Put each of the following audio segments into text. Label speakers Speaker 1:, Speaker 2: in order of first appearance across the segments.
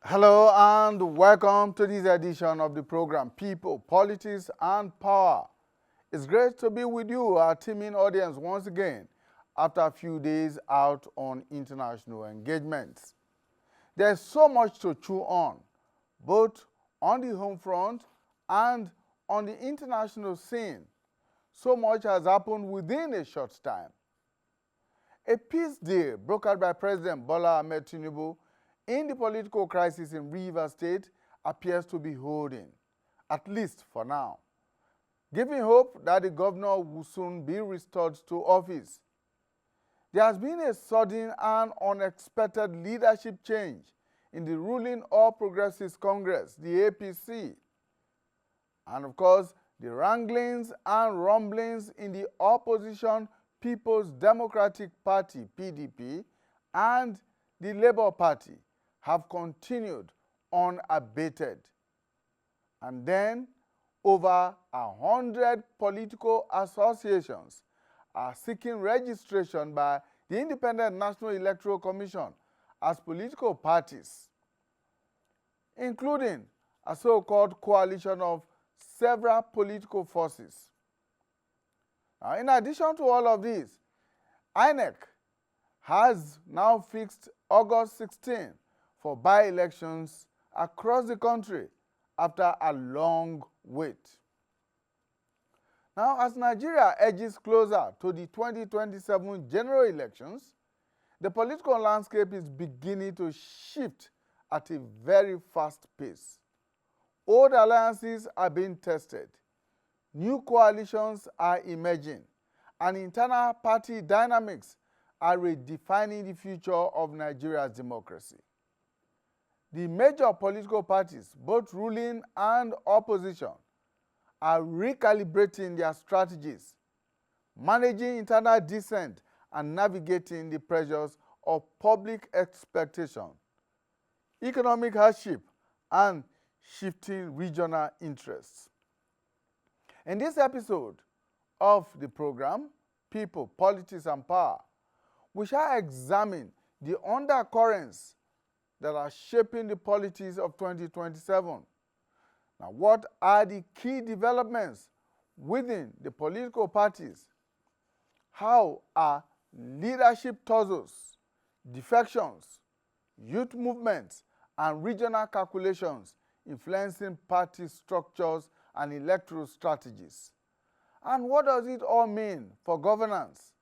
Speaker 1: Hello and welcome to this edition of the program People, Politics and Power. It's great to be with you, our teaming audience, once again after a few days out on international engagements. There's so much to chew on, both on the home front and on the international scene. So much has happened within a short time. A peace deal brokered by President Bola Ahmed Tinubu in the political crisis in Rivers State appears to be holding, at least for now, giving hope that the governor will soon be restored to office. There has been a sudden and unexpected leadership change in the ruling All Progressives Congress, the APC. And of course, the wranglings and rumblings in the opposition People's Democratic Party, PDP, and the Labour Party have continued unabated. And then, over 100 political associations are seeking registration by the Independent National Electoral Commission as political parties, including a so-called coalition of several political forces. Now, in addition to all of this, INEC has now fixed August 16 for by-elections across the country after a long wait. Now, as Nigeria edges closer to the 2027 general elections, the political landscape is beginning to shift at a very fast pace. Old alliances are being tested, new coalitions are emerging, and internal party dynamics are redefining the future of Nigeria's democracy. The major political parties, both ruling and opposition, are recalibrating their strategies, managing internal dissent and navigating the pressures of public expectation, economic hardship, and shifting regional interests. In this episode of the program, People, Politics and Power, we shall examine the undercurrents that are shaping the politics of 2027. Now, what are the key developments within the political parties? How are leadership tussles, defections, youth movements, and regional calculations influencing party structures and electoral strategies? And what does it all mean for governance,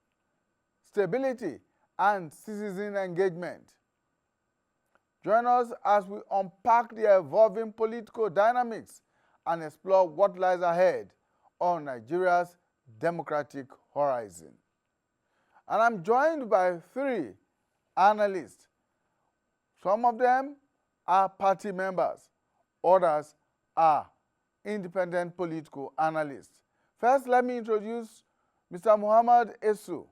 Speaker 1: stability, and citizen engagement? Join us as we unpack the evolving political dynamics and explore what lies ahead on Nigeria's democratic horizon. And I'm joined by three analysts. Some of them are party members, others are independent political analysts. First, let me introduce Mr. Muhammad Esu.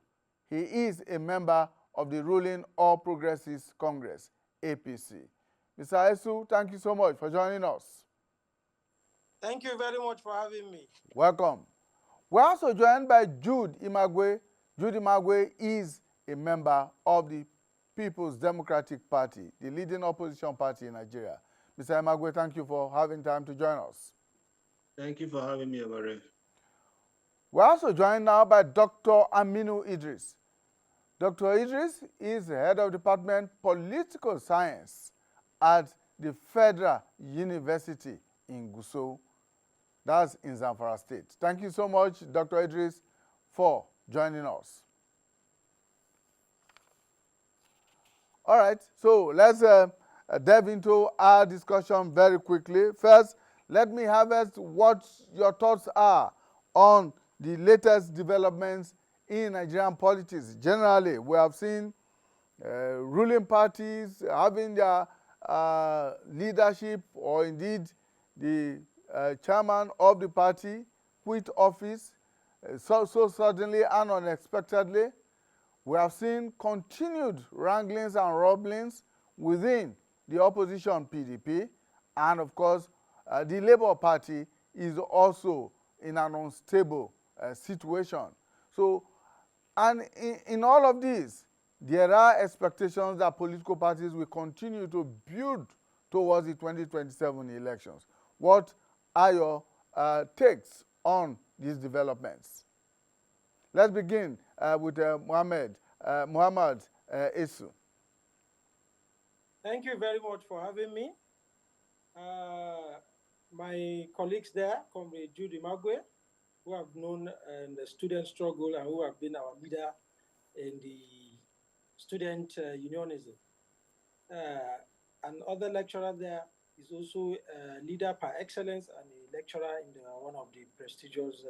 Speaker 1: He is a member of the ruling All Progressives Congress, APC. Mr. Esu, thank you so much for joining us.
Speaker 2: Thank you very much for having me.
Speaker 1: Welcome. We're also joined by Jude Imagwe. Jude Imagwe is a member of the People's Democratic Party, the leading opposition party in Nigeria. Mr. Imagwe, thank you for having time to join us.
Speaker 3: Thank you for having me, Amare.
Speaker 1: We're also joined now by Dr. Aminu Idris. Dr. Idris is the head of Department Political Science at the Federal University in Gusau. That's in Zamfara State. Thank you so much, Dr. Idris, for joining us. All right, so let's delve into our discussion very quickly. First, let me harvest what your thoughts are on the latest developments in Nigerian politics. Generally, we have seen ruling parties having their leadership, or indeed the chairman of the party quit office so suddenly and unexpectedly. We have seen continued wranglings and rumblings within the opposition PDP, and of course the Labour Party is also in an unstable situation. So, and in all of this, there are expectations that political parties will continue to build towards the 2027 elections. What are your takes on these developments? Let's begin with Muhammad Isu.
Speaker 2: Thank you very much for having me. My colleagues there, Comrade Judy Magwe, who have known the student struggle and who have been our leader in the student unionism. Another lecturer there is also a leader par excellence and a lecturer in one of the prestigious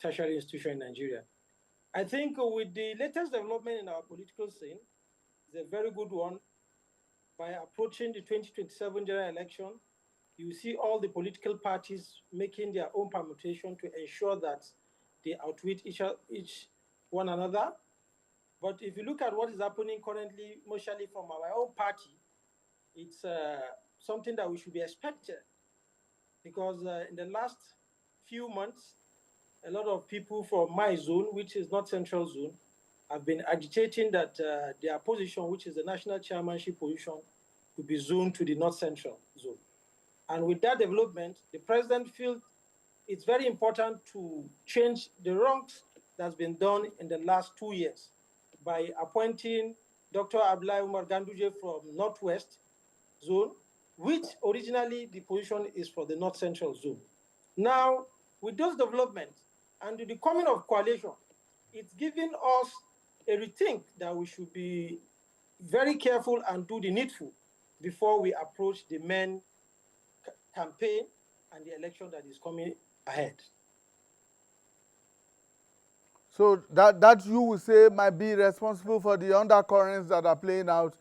Speaker 2: tertiary institutions in Nigeria. I think with the latest development in our political scene, it's a very good one. By approaching the 2027 general election, you see all the political parties making their own permutation to ensure that they outwit each one another. But if you look at what is happening currently, mostly from our own party, it's something that we should be expected, because in the last few months, a lot of people from my zone, which is not central zone, have been agitating that their position, which is the national chairmanship position, to be zoned to the north central zone. And with that development, the president feels it's very important to change the wrongs that's been done in the last 2 years by appointing Dr. Abdullahi Umar Ganduje from Northwest zone, which originally the position is for the North Central zone. Now, with those developments and the coming of coalition, it's giving us a rethink that we should be very careful and do the needful before we approach the main campaign and the election that is coming ahead.
Speaker 1: So that you will say might be responsible for the undercurrents that are playing out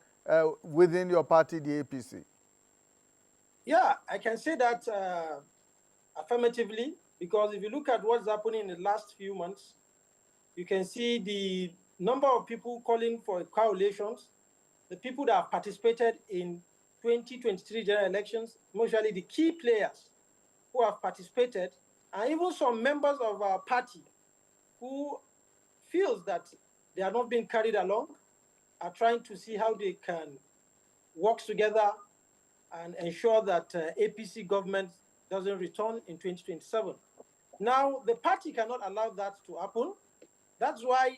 Speaker 1: within your party, the APC?
Speaker 2: Yeah, I can say that affirmatively, because if you look at what's happening in the last few months, you can see the number of people calling for coalitions, the people that have participated in 2023 general elections, mostly the key players who have participated, and even some members of our party who feels that they are not being carried along, are trying to see how they can work together and ensure that APC government doesn't return in 2027. Now, the party cannot allow that to happen. That's why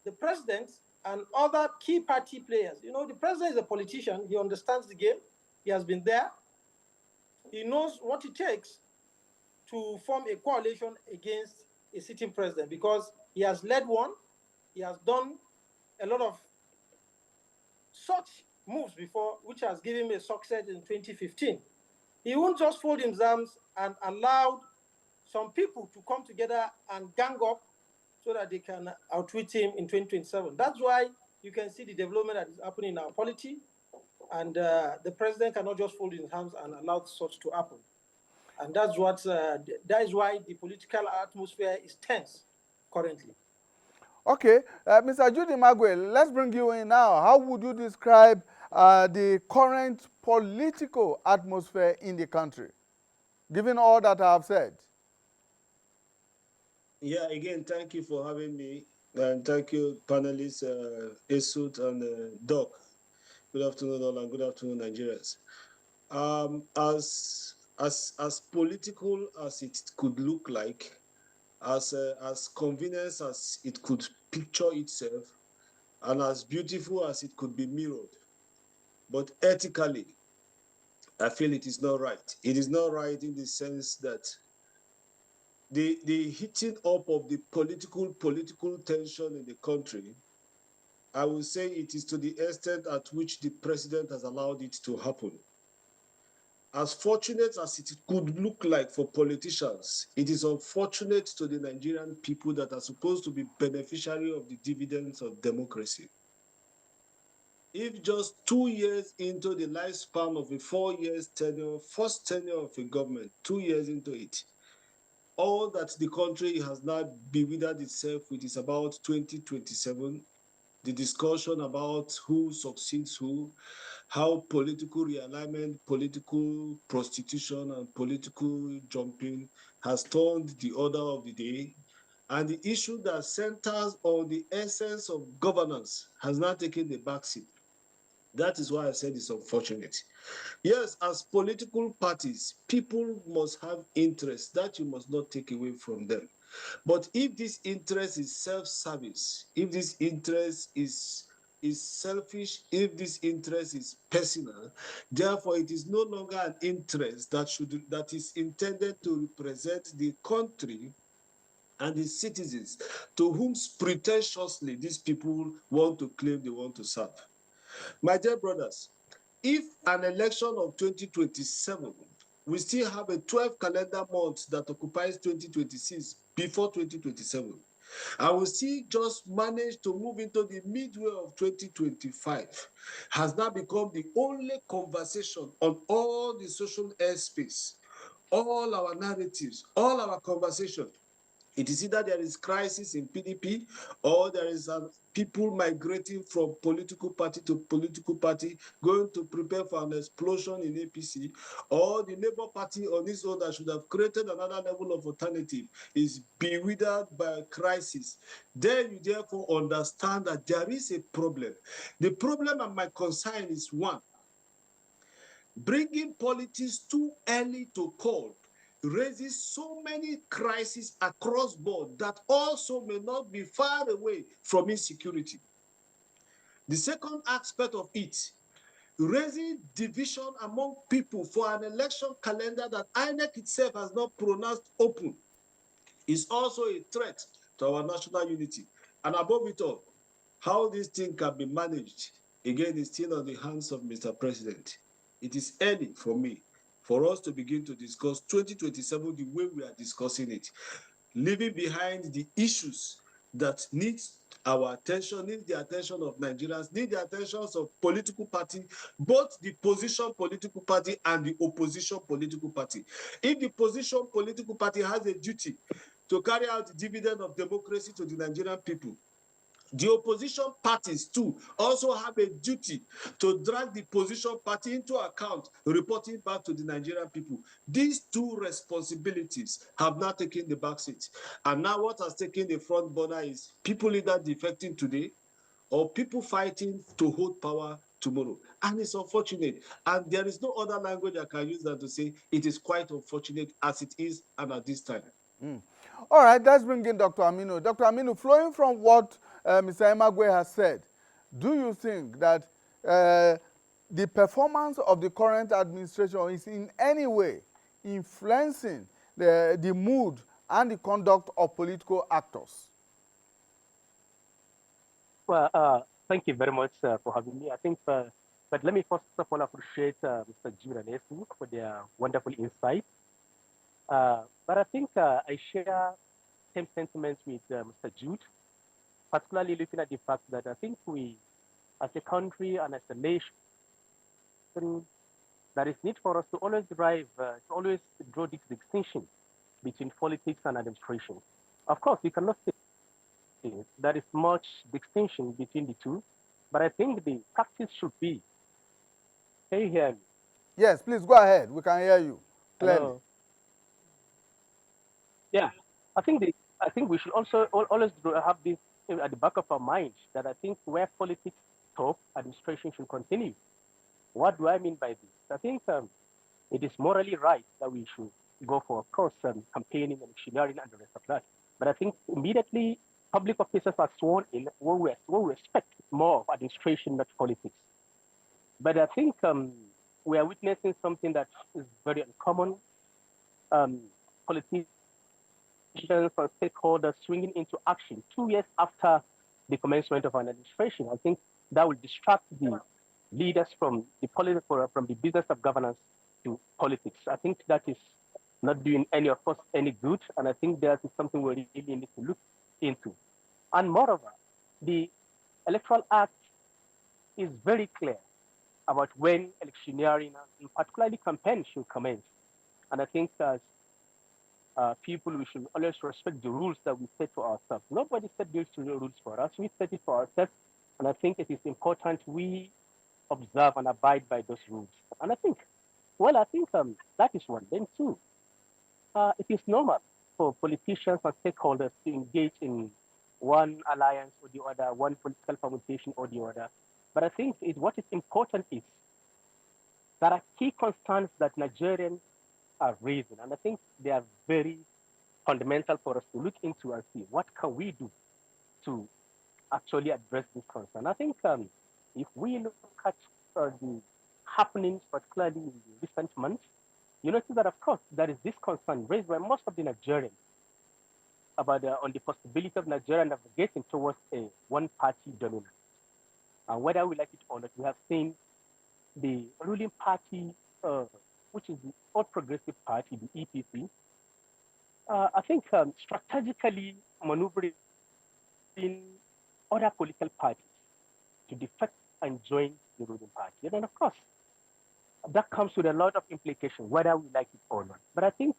Speaker 2: the president and other key party players, the president is a politician, he understands the game, he has been there, he knows what it takes to form a coalition against a sitting president, because he has led one, he has done a lot of such moves before, which has given him a success in 2015. He won't just fold his arms and allow some people to come together and gang up so that they can outwit him in 2027. That's why you can see the development that is happening in our polity, and the president cannot just fold his hands and allow such to happen. And that's that is why the political atmosphere is tense currently.
Speaker 1: Okay, Mr. Judy Magwe, let's bring you in now. How would you describe the current political atmosphere in the country, given all that I have said?
Speaker 3: Yeah, again, thank you for having me. And thank you, panelists, Esut and Doc. Good afternoon, all, and good afternoon, Nigerians. As political as it could look like, as convenient as it could picture itself, and as beautiful as it could be mirrored, but ethically, I feel it is not right. It is not right in the sense that the heating up of the political tension in the country, I will say it is to the extent at which the president has allowed it to happen. As fortunate as it could look like for politicians, it is unfortunate to the Nigerian people that are supposed to be beneficiary of the dividends of democracy. If just 2 years into the lifespan of a 4 years tenure, first tenure of a government, 2 years into it, all that the country has now bewildered itself with is about 2027, the discussion about who succeeds who, how political realignment, political prostitution, and political jumping has turned the order of the day. And the issue that centers on the essence of governance has now taken the backseat. That is why I said it's unfortunate. Yes, as political parties, people must have interests that you must not take away from them. But if this interest is self-service, if this interest is selfish, if this interest is personal, therefore it is no longer an interest that is intended to represent the country and the citizens to whom pretentiously these people want to claim they want to serve. My dear brothers, if an election of 2027, we still have a 12 calendar months that occupies 2026 before 2027, and we still just manage to move into the midway of 2025, has now become the only conversation on all the social airspace, all our narratives, all our conversation. It is either there is crisis in PDP or there is people migrating from political party to political party, going to prepare for an explosion in APC, or the Labour Party on its own that should have created another level of alternative is bewildered by a crisis. Then you therefore understand that there is a problem. The problem and my concern is one, bringing politics too early to court raises so many crises across board that also may not be far away from insecurity. The second aspect of it, raising division among people for an election calendar that INEC itself has not pronounced open, is also a threat to our national unity. And above it all, how this thing can be managed, again, is still on the hands of Mr. President. It is early for me for us to begin to discuss 2027 the way we are discussing it, leaving behind the issues that need our attention, need the attention of Nigerians, need the attentions of political party, both the position political party and the opposition political party. If the position political party has a duty to carry out the dividend of democracy to the Nigerian people, the opposition parties too also have a duty to drag the position party into account, reporting back to the Nigerian people. These two responsibilities have now taken the back seat. And now what has taken the front burner is people either defecting today or people fighting to hold power tomorrow. And it's unfortunate. And there is no other language I can use than to say it is quite unfortunate as it is and at this time.
Speaker 1: All right, let's bring in Dr. Aminu. Dr. Aminu, flowing from what Mr. Emagwe has said, do you think that the performance of the current administration is in any way influencing the mood and the conduct of political actors?
Speaker 4: Well, thank you very much for having me. I think, but let me first of all appreciate Mr. Jude and Esu for their wonderful insight. But I think I share same sentiments with Mr. Jude, particularly looking at the fact that I think we, as a country and as a nation, there is need for us to always always draw this distinction between politics and administration. Of course, we cannot say there is much distinction between the two, but I think the practice should be. Can you hear me?
Speaker 1: Yes, please go ahead. We can hear you clearly.
Speaker 4: Hello? Yeah, I think we should also always have this at the back of our mind that I think where politics stop, administration should continue. What do I mean by this? I think it is morally right that we should go for, of course, campaigning and electioneering and the rest of that. But I think immediately public officers are sworn in, we respect more of administration, not politics. But I think we are witnessing something that is very uncommon. Politicians and stakeholders swinging into action 2 years after the commencement of an administration. I think that will distract the leaders from the business of governance to politics. I think that is not doing any of us any good, and I think that is something we really need to look into. And moreover, the Electoral Act is very clear about when electioneering, and particularly campaigns, should commence. And I think as people, we should always respect the rules that we set for ourselves. Nobody set those rules for us. We set it for ourselves. And I think it is important we observe and abide by those rules. And I think that is one. Then two, it is normal for politicians and stakeholders to engage in one alliance or the other, one political permutation or the other. But I think what is important is there are key concerns that Nigerians are raising, and I think they are very fundamental for us to look into and see what can we do to actually address this concern. I think if we look at the happenings, particularly in the recent months, you notice that, of course, there is this concern raised by most of the Nigerians about on the possibility of Nigeria navigating towards a one-party dominance. And whether we like it or not, we have seen the ruling party, which is the All Progressive Party, the EPC, I think strategically maneuvering other political parties to defect and join the ruling party. And then, of course, that comes with a lot of implications, whether we like it or not. But I think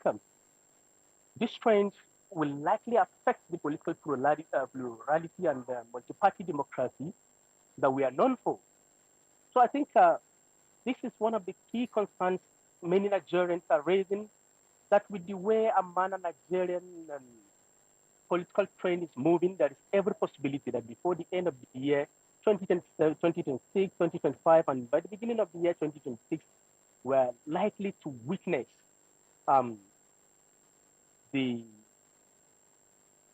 Speaker 4: this trend will likely affect the political plurality and multi-party democracy that we are known for. So I think this is one of the key concerns many Nigerians are raising, that with the way a manner Nigerian political trend is moving, there is every possibility that before the end of the year, 2026, 2025, and by the beginning of the year 2026, we're likely to witness the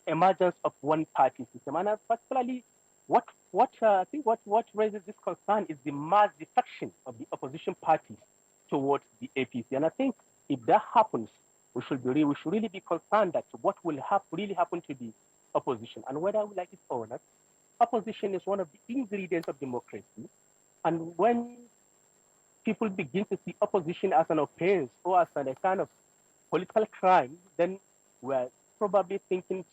Speaker 4: emergence of one-party system. And particularly, what raises this concern is the mass defection of the opposition parties towards the APC. And I think if that happens, we should really be concerned that what will really happen to the opposition. And whether we like it or not, opposition is one of the ingredients of democracy. And when people begin to see opposition as an offense or as a kind of political crime, then we're probably thinking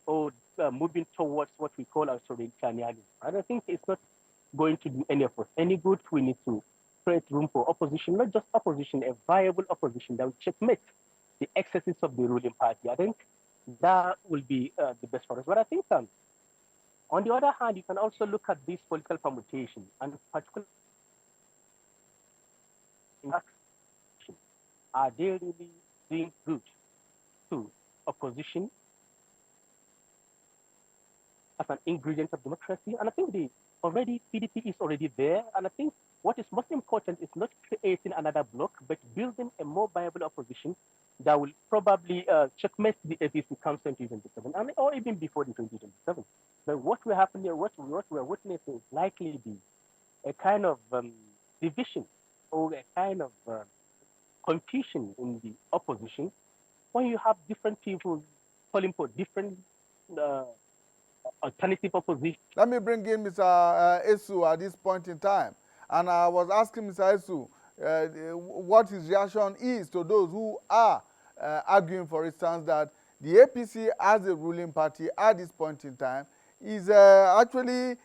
Speaker 4: or moving towards what we call authoritarianism. And I think it's not going to do any of us any good. We need to create room for opposition, not just opposition, a viable opposition that will checkmate the excesses of the ruling party. I think that will be the best for us. But I think on the other hand, you can also look at these political permutations, and particularly, are they really doing good to opposition as an ingredient of democracy? And I think PDP is already there. And I think what is most important is not creating another bloc, but building a more viable opposition that will probably checkmate the APC come 2027, or even before the 2027. But what we're witnessing is likely to be a kind of division or a kind of confusion in the opposition when you have different people calling for different alternative opposition.
Speaker 1: Let me bring in Mr. Esu at this point in time. And I was asking Mr. Esu what his reaction is to those who are arguing, for instance, that the APC as a ruling party at this point in time is actually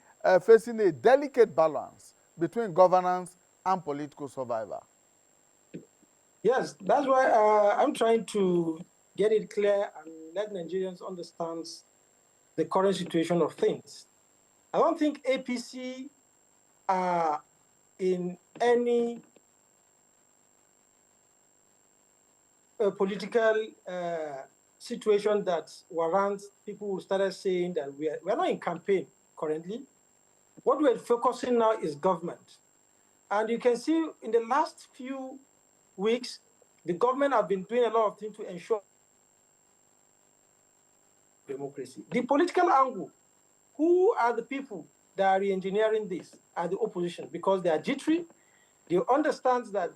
Speaker 1: facing a delicate balance between governance and political survival.
Speaker 2: Yes, that's why I'm trying to get it clear and let Nigerians understand the current situation of things. I don't think APC are in any political situation that warrants people who started saying that we're not in campaign currently. What we're focusing now is government. And you can see in the last few weeks, the government have been doing a lot of things to ensure democracy. The political angle, who are the people that are re-engineering this? Are the opposition, because they are jittery. They understand that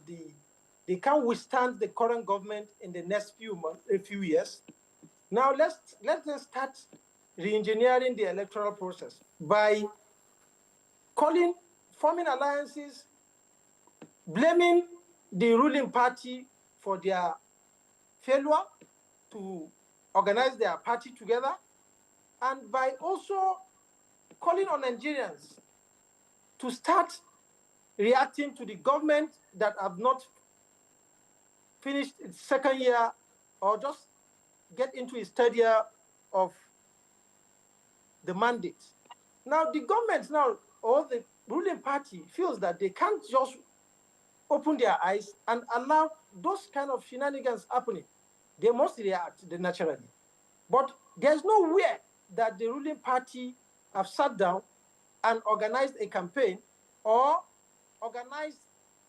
Speaker 2: they can't withstand the current government in the next few years. Now let them start re-engineering the electoral process by forming alliances, blaming the ruling party for their failure to organize their party together, and by also calling on Nigerians to start reacting to the government that have not finished its second year or just get into its third year of the mandate. Now, the government or the ruling party feels that they can't just open their eyes and allow those kind of shenanigans happening. They must react naturally. But there's nowhere that the ruling party have sat down and organized a campaign or organize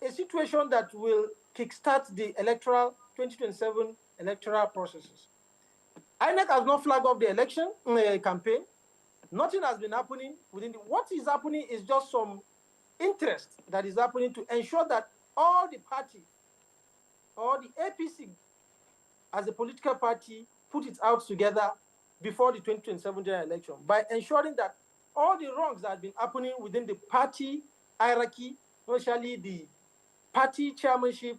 Speaker 2: a situation that will kickstart the electoral 2027 electoral processes. INEC has not flagged off the election campaign. Nothing has been happening within what is happening is just some interest that is happening to ensure that all the party or the APC as a political party put it out together before the 2027 general election by ensuring that all the wrongs that have been happening within the party hierarchy, especially the party chairmanship,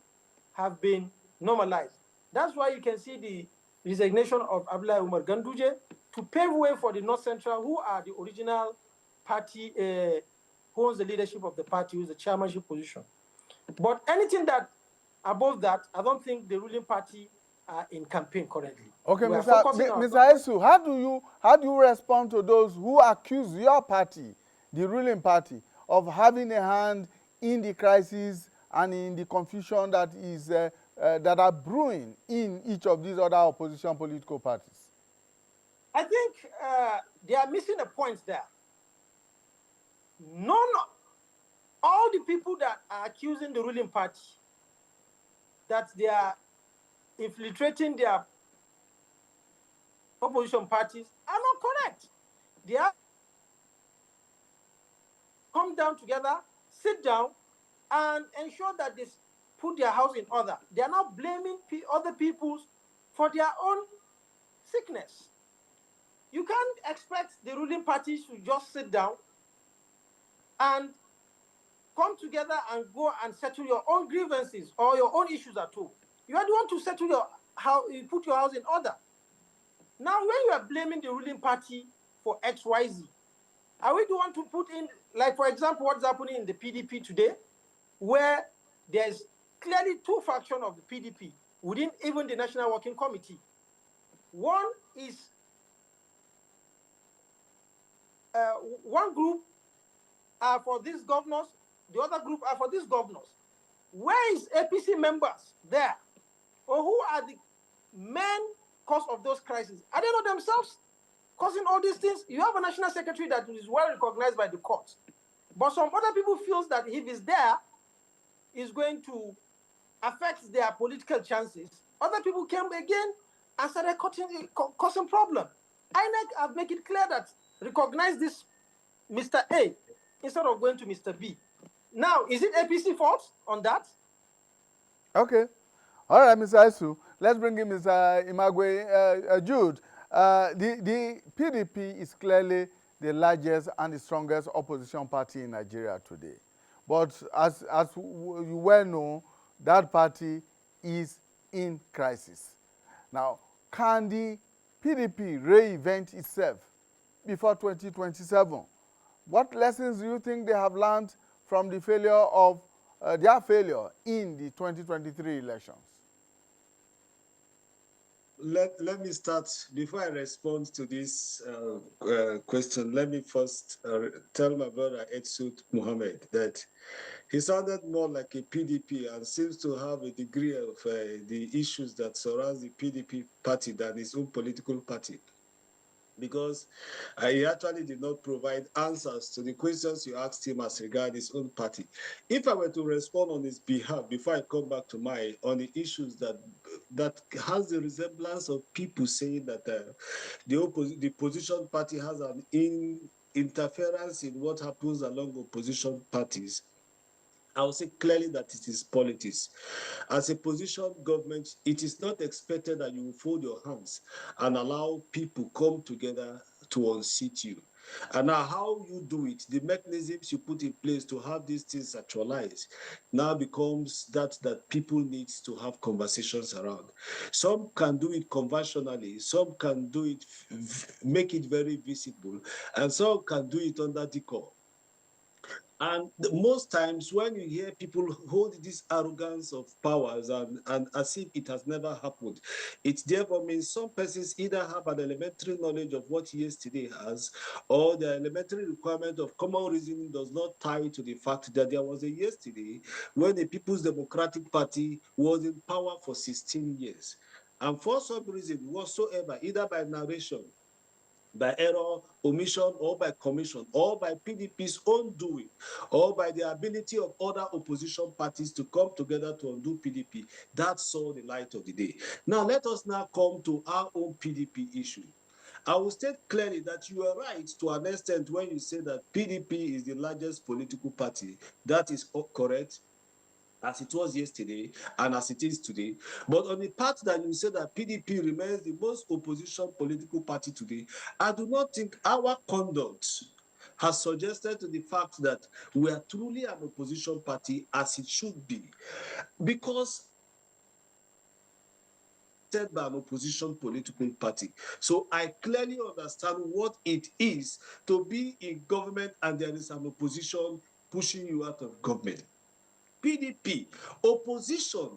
Speaker 2: have been normalized. That's why you can see the resignation of Abdullahi Umar Ganduje to pave way for the North Central, who are the original party, who owns the leadership of the party, who's the chairmanship position. But anything that above that, I don't think the ruling party are in campaign currently.
Speaker 1: Okay,
Speaker 2: Mr.
Speaker 1: Esu, how do you respond to those who accuse your party, the ruling party, of having a hand in the crisis and in the confusion that is that are brewing in each of these other opposition political parties?
Speaker 2: I think they are missing a point there. All the people that are accusing the ruling party that they are infiltrating their opposition parties are not correct. They have come down together, sit down, and ensure that they put their house in order. They are not blaming other people for their own sickness. You can't expect the ruling parties to just sit down and come together and go and settle your own grievances or your own issues at home. You are the one to settle you put your house in order. Now, when you are blaming the ruling party for XYZ, are we the one to put in, like, for example, what's happening in the PDP today, where there's clearly two factions of the PDP within even the National Working Committee. One is one group are for these governors, the other group are for these governors. Where is APC members there? Or who are the main cause of those crises? Are they not themselves causing all these things? You have a national secretary that is well recognized by the court. But some other people feel that if he's there, is going to affect their political chances. Other people came again and started causing problem. INEC have made it clear that recognize this Mr. A instead of going to Mr. B. Now, is it APC fault on that?
Speaker 1: Okay. All right, Mr. Isu. Let's bring in Mr. Imagwe Jude. The PDP is clearly the largest and the strongest opposition party in Nigeria today. But as you well know, that party is in crisis. Now, can the PDP reinvent itself before 2027? What lessons do you think they have learned from the failure of their failure in the 2023 elections?
Speaker 3: Let me start. Before I respond to this question, let me first tell my brother Edsud Mohammed that he sounded more like a PDP and seems to have a degree of the issues that surround the PDP party than his own political party. Because he actually did not provide answers to the questions you asked him as regards his own party. If I were to respond on his behalf, before I come back to mine, on the issues that has the resemblance of people saying that the opposition party has an interference in what happens along opposition parties, I will say clearly that it is politics. As a position government, it is not expected that you will fold your hands and allow people come together to unseat you. And now how you do it, the mechanisms you put in place to have these things actualized now becomes that people need to have conversations around. Some can do it conventionally, some can do it, make it very visible, and some can do it under decor. And most times when you hear people hold this arrogance of powers and as if it has never happened, it therefore means some persons either have an elementary knowledge of what yesterday has, or the elementary requirement of common reasoning does not tie to the fact that there was a yesterday when the People's Democratic Party was in power for 16 years. And for some reason whatsoever, either by narration, by error, omission, or by commission, or by PDP's own doing, or by the ability of other opposition parties to come together to undo PDP, that saw the light of the day. Now, let us now come to our own PDP issue. I will state clearly that you are right to an extent when you say that PDP is the largest political party. That is correct, as it was yesterday and as it is today. But on the part that you say that PDP remains the most opposition political party today, I do not think our conduct has suggested to the fact that we are truly an opposition party as it should be. Because by an opposition political party. So I clearly understand what it is to be in government and there is an opposition pushing you out of government. PDP, opposition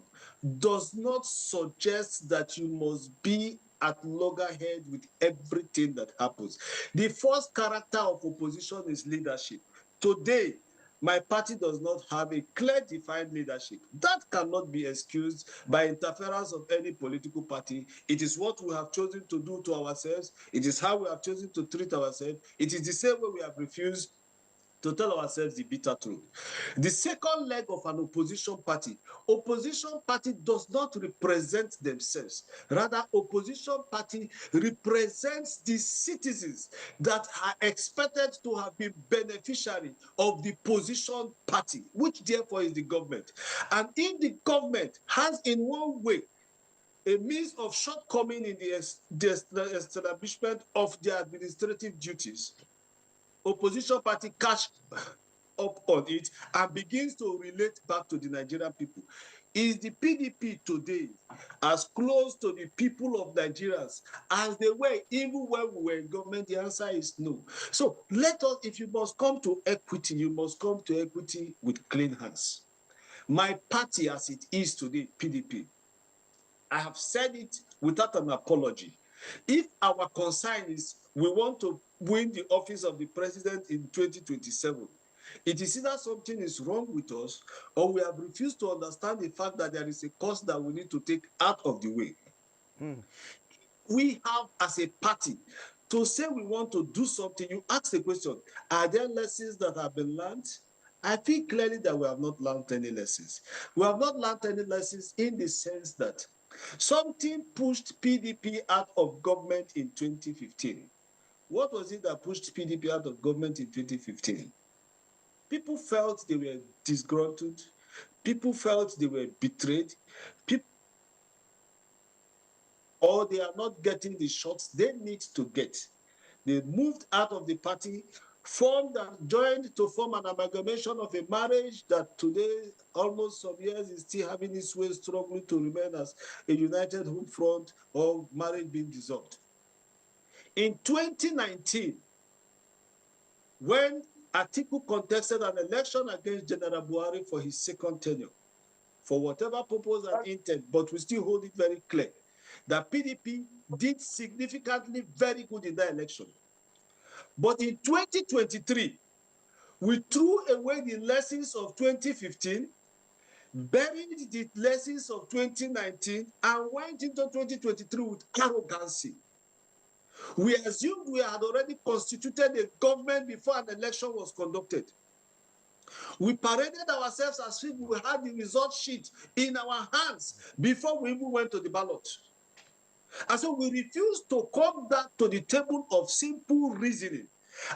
Speaker 3: does not suggest that you must be at loggerhead with everything that happens. The first character of opposition is leadership. Today, my party does not have a clear defined leadership. That cannot be excused by interference of any political party. It is what we have chosen to do to ourselves. It is how we have chosen to treat ourselves. It is the same way we have refused to tell ourselves the bitter truth. The second leg of an opposition party does not represent themselves. Rather, opposition party represents the citizens that are expected to have been beneficiary of the position party, which therefore is the government. And if the government has in one way a means of shortcoming in the establishment of their administrative duties, opposition party catch up on it and begins to relate back to the Nigerian people. Is the PDP today as close to the people of Nigerians as they were even when we were in government? The answer is no. So let us, if you must come to equity, you must come to equity with clean hands. My party as it is today, PDP, I have said it without an apology. If our concern is we want to win the office of the president in 2027, it is either something is wrong with us or we have refused to understand the fact that there is a cost that we need to take out of the way. We have, as a party, to say we want to do something. You ask the question, are there lessons that have been learned? I feel clearly that we have not learned any lessons. We have not learned any lessons in the sense that something pushed PDP out of government in 2015. What was it that pushed PDP out of government in 2015? People felt they were disgruntled. People felt they were betrayed. Or they are not getting the shots they need to get. They moved out of the party, formed and joined to form an amalgamation of a marriage that today, almost some years, is still having its way, struggling to remain as a united home front or marriage being dissolved. In 2019, when Atiku contested an election against General Buhari for his second tenure, for whatever purpose and intent, but we still hold it very clear that PDP did significantly very good in that election. But in 2023, we threw away the lessons of 2015, buried the lessons of 2019, and went into 2023 with arrogancy. We assumed we had already constituted a government before an election was conducted. We paraded ourselves as if we had the result sheet in our hands before we even went to the ballot. And so we refused to come back to the table of simple reasoning.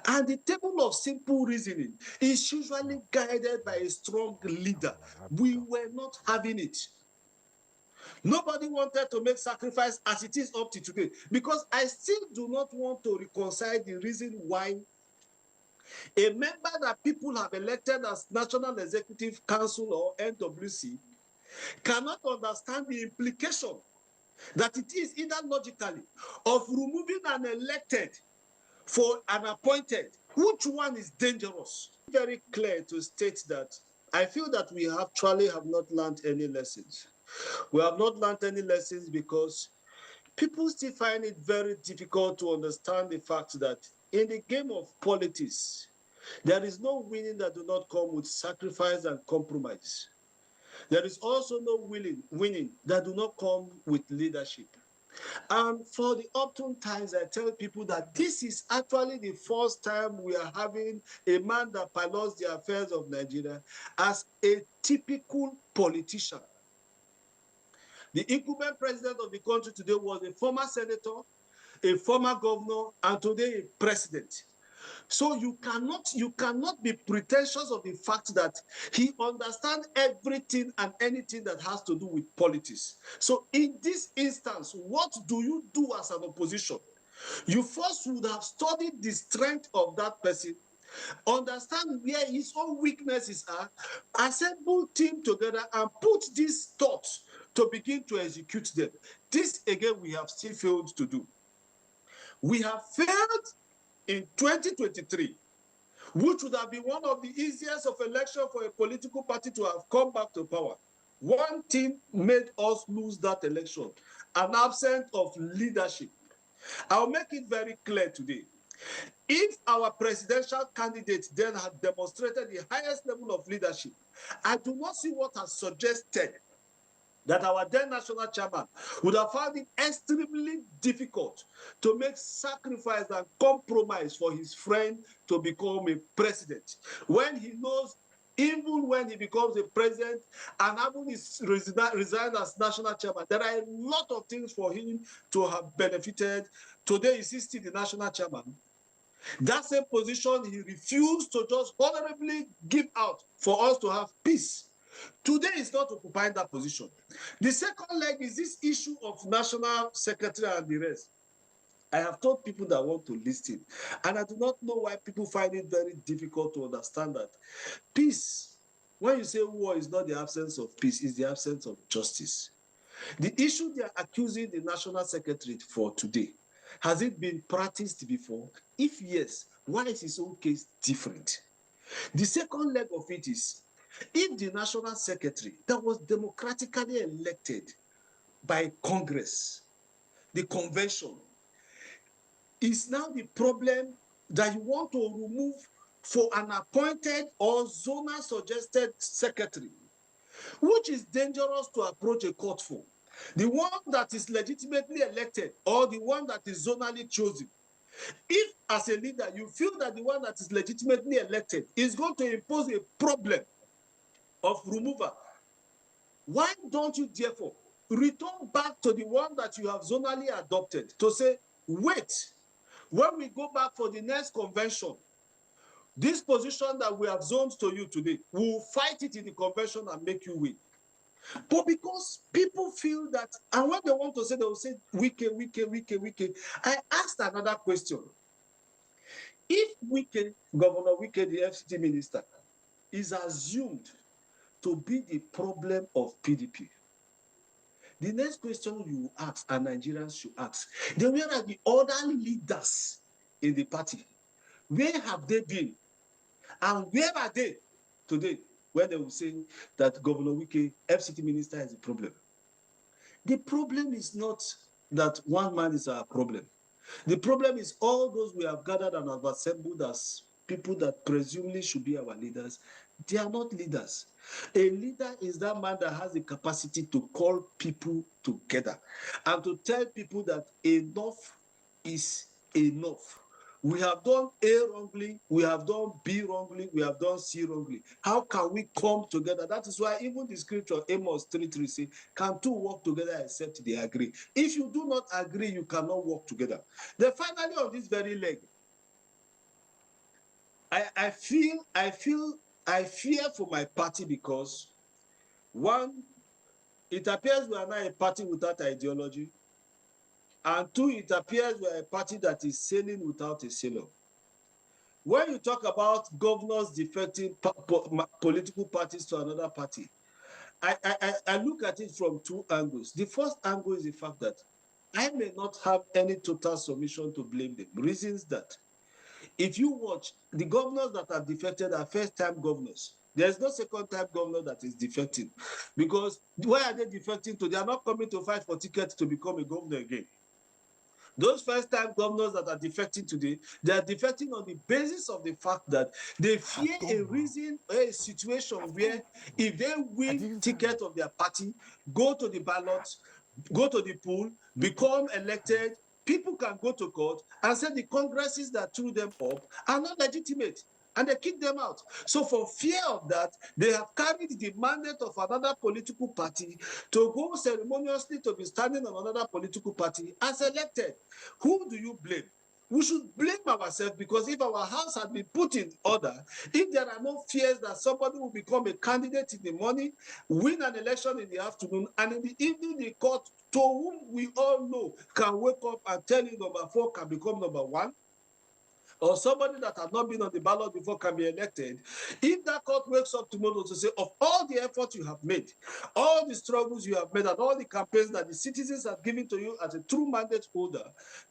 Speaker 3: And the table of simple reasoning is usually guided by a strong leader. We were not having it. Nobody wanted to make sacrifice as it is up to today, because I still do not want to reconcile the reason why a member that people have elected as National Executive Council or NWC cannot understand the implication that it is either logically of removing an elected for an appointed. Which one is dangerous? Very clear to state that I feel that we actually have not learned any lessons. We have not learned any lessons because people still find it very difficult to understand the fact that in the game of politics, there is no winning that do not come with sacrifice and compromise. There is also no winning that do not come with leadership. And for the opportune times, I tell people that this is actually the first time we are having a man that pilots the affairs of Nigeria as a typical politician. The incumbent president of the country today was a former senator, a former governor, and today a president. So you cannot be pretentious of the fact that he understands everything and anything that has to do with politics. So in this instance, what do you do as an opposition? You first would have studied the strength of that person, understand where his own weaknesses are, assemble team together and put these thoughts to begin to execute them. This again we have still failed to do. We have failed in 2023, which would have been one of the easiest of elections for a political party to have come back to power. One thing made us lose that election, an absence of leadership. I'll make it very clear today. If our presidential candidate then had demonstrated the highest level of leadership, I do not see what has suggested that our then national chairman would have found it extremely difficult to make sacrifice and compromise for his friend to become a president, when he knows even when he becomes a president and having resigned as national chairman, there are a lot of things for him to have benefited. Today, is he still the national chairman? That same position he refused to just honorably give out for us to have peace. Today is not occupying that position. The second leg is this issue of national secretary and the rest. I have told people that want to listen, and I do not know why people find it very difficult to understand that peace, when you say war is not the absence of peace, it's the absence of justice. The issue they are accusing the national secretary for today, has it been practiced before? If yes, why is his own case different? The second leg of it is, if the national secretary that was democratically elected by Congress, the convention, is now the problem that you want to remove for an appointed or zonal suggested secretary, which is dangerous to approach a court for. The one that is legitimately elected or the one that is zonally chosen. If, as a leader, you feel that the one that is legitimately elected is going to impose a problem of removal, why don't you therefore return back to the one that you have zonally adopted to say, wait, when we go back for the next convention, this position that we have zoned to you today, we will fight it in the convention and make you win. But because people feel that, and when they want to say, they will say, Wike. I asked another question. If Wike, Governor Wike, the FCT minister, is assumed to be the problem of PDP, the next question you ask, and Nigerians should ask, then where are the other leaders in the party? Where have they been? And where are they today when they will say that Governor Wike, FCT minister, is the problem? The problem is not that one man is our problem. The problem is all those we have gathered and have assembled as people that presumably should be our leaders. They are not leaders. A leader is that man that has the capacity to call people together and to tell people that enough is enough. We have done A wrongly, we have done B wrongly, we have done C wrongly. How can we come together? That is why even the scripture, Amos 3:3 says, can two work together except they agree? If you do not agree, you cannot work together. Then finally on this very leg, I fear for my party because, one, it appears we are not a party without ideology. And two, it appears we are a party that is sailing without a sailor. When you talk about governors defecting political parties to another party, I look at it from two angles. The first angle is the fact that I may not have any total submission to blame them. Reasons that, if you watch, the governors that are defected are first-time governors. There's no second-time governor that is defecting. Because why are they defecting to? They are not coming to fight for tickets to become a governor again. Those first-time governors that are defecting today, they are defecting on the basis of the fact that they fear a situation where if they win ticket of their party, go to the ballot, go to the pool, become elected. People can go to court and say the congresses that threw them up are not legitimate, and they kick them out. So for fear of that, they have carried the mandate of another political party to go ceremoniously to be standing on another political party as elected. Who do you blame? We should blame ourselves, because if our house had been put in order, if there are no fears that somebody will become a candidate in the morning, win an election in the afternoon, and in the evening the court, to whom we all know can wake up and tell you number 4 can become number 1, or somebody that has not been on the ballot before can be elected, if that court wakes up tomorrow to say, of all the effort you have made, all the struggles you have made, and all the campaigns that the citizens have given to you as a true mandate holder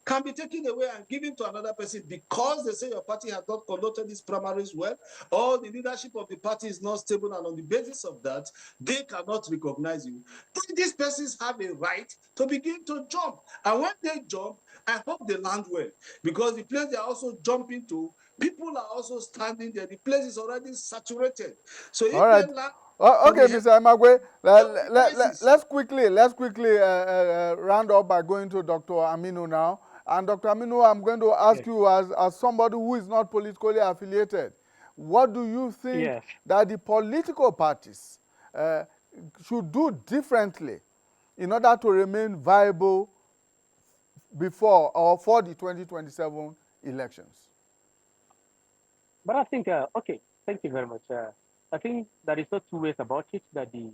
Speaker 3: can be taken away and given to another person because they say your party has not conducted these primaries well, or the leadership of the party is not stable, and on the basis of that, they cannot recognize you, then these persons have a right to begin to jump. And when they jump, I hope they land well, because the place they are also jumping to, people are also standing there. The place is already saturated. So if
Speaker 1: All right.
Speaker 3: they land,
Speaker 1: Okay, Mr. Emagwe,
Speaker 3: crisis.
Speaker 1: let's quickly round up by going to Dr. Aminu now. And Dr. Aminu, I'm going to ask you as somebody who is not politically affiliated, what do you think that the political parties should do differently in order to remain viable before or for the 2027 elections?
Speaker 4: But I think, okay, thank you very much. I think there is no two ways about it, that the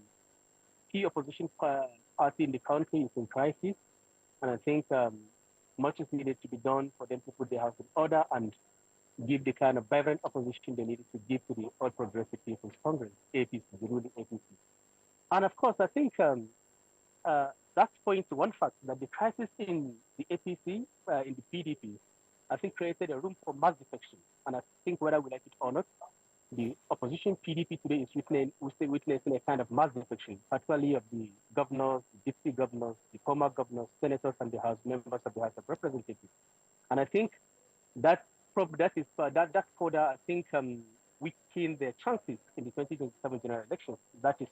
Speaker 4: key opposition party in the country is in crisis. And I think much is needed to be done for them to put their house in order and give the kind of vibrant opposition they needed to give to the All Progressive People's Congress, APC, the ruling APC. And of course, I think that points to one fact, that the crisis in the APC, in the PDP, I think created a room for mass defection. And I think whether we like it or not, the opposition PDP today is witnessing a kind of mass defection, particularly of the governors, the deputy governors, the former governors, senators, and the House members of the House of Representatives. And I think that further, I think, weaken their chances in the 2027 general elections. That is,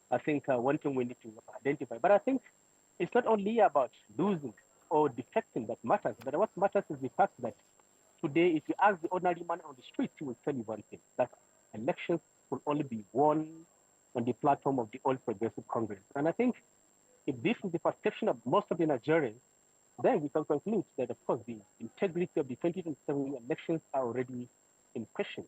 Speaker 4: I think, one thing we need to identify. But I think it's not only about losing or defecting that matters, but what matters is the fact that today, if you ask the ordinary man on the street, he will tell you one thing, that elections will only be won on the platform of the All Progressive Congress. And I think if this is the perception of most of the Nigerians, then we can conclude that, of course, the integrity of the 2027 elections are already in question.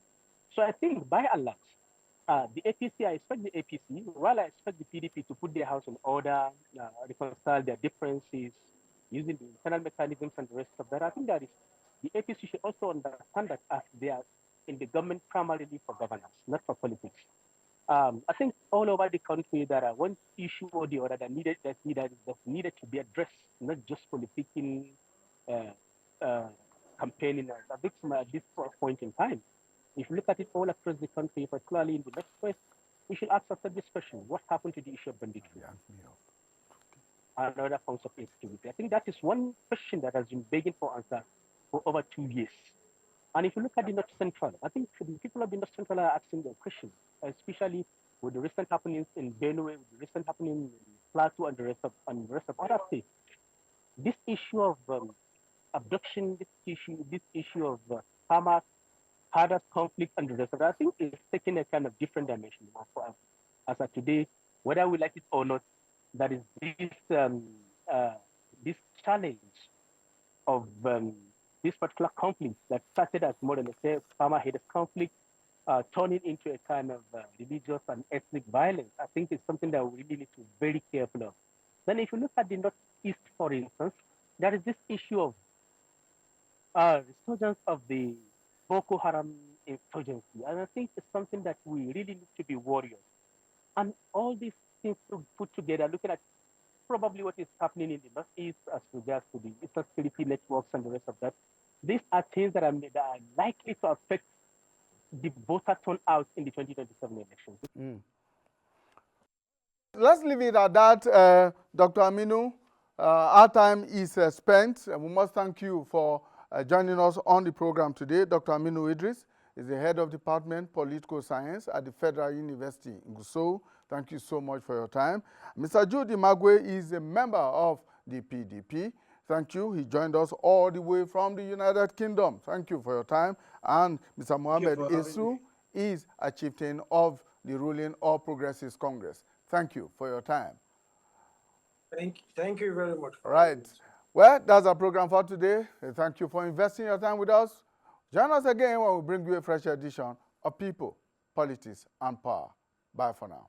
Speaker 4: So I think, by and large, the APC, I expect the APC, while I expect the PDP to put their house in order, reconcile their differences, using the internal mechanisms and the rest of that, I think that is, the APC should also understand that as they are in the government primarily for governance, not for politics. I think all over the country there are one issue or the other that needed to be addressed, not just politicking, campaigning at this point in time. If you look at it all across the country, particularly in the Northwest, we should ask ourselves this question: what happened to the issue of banditry? And other forms of insecurity. I think that is one question that has been begging for answer for over 2 years. And if you look at the North Central, I think the people of the North Central are asking their questions, especially with the recent happenings in Benue, with the recent happening in Plateau and the rest of other states. This issue of abduction, this issue of farmers, herders conflict and the rest of that, I think is taking a kind of different dimension for us. As of today, whether we like it or not, that is this challenge of this particular conflict that started as more than a farmer-haters conflict, turning into a kind of religious and ethnic violence, I think is something that we really need to be very careful of. Then if you look at the Northeast, for instance, there is this issue of resurgence of the Boko Haram insurgency. And I think it's something that we really need to be warriors. And all these things put together, looking at probably what is happening in the Northeast as regards to the Eastern security networks and the rest of that, these are things that are likely to affect the voter turnout in the 2027 elections.
Speaker 1: Let's leave it at that, Dr. Aminu. Our time is spent, and we must thank you for joining us on the program today, Dr. Aminu Idris, is the head of Department Political Science at the Federal University in Gusau. Thank you so much for your time. Mr. Jude Imagwe is a member of the PDP. Thank you. He joined us all the way from the United Kingdom. Thank you for your time. And Mr. Mohammed Isu is a chieftain of the ruling All Progressives Congress. Thank you for your time.
Speaker 2: Thank you very much.
Speaker 1: Right. Well, that's our program for today. Thank you for investing your time with us. Join us again when we bring you a fresh edition of People, Politics, and Power. Bye for now.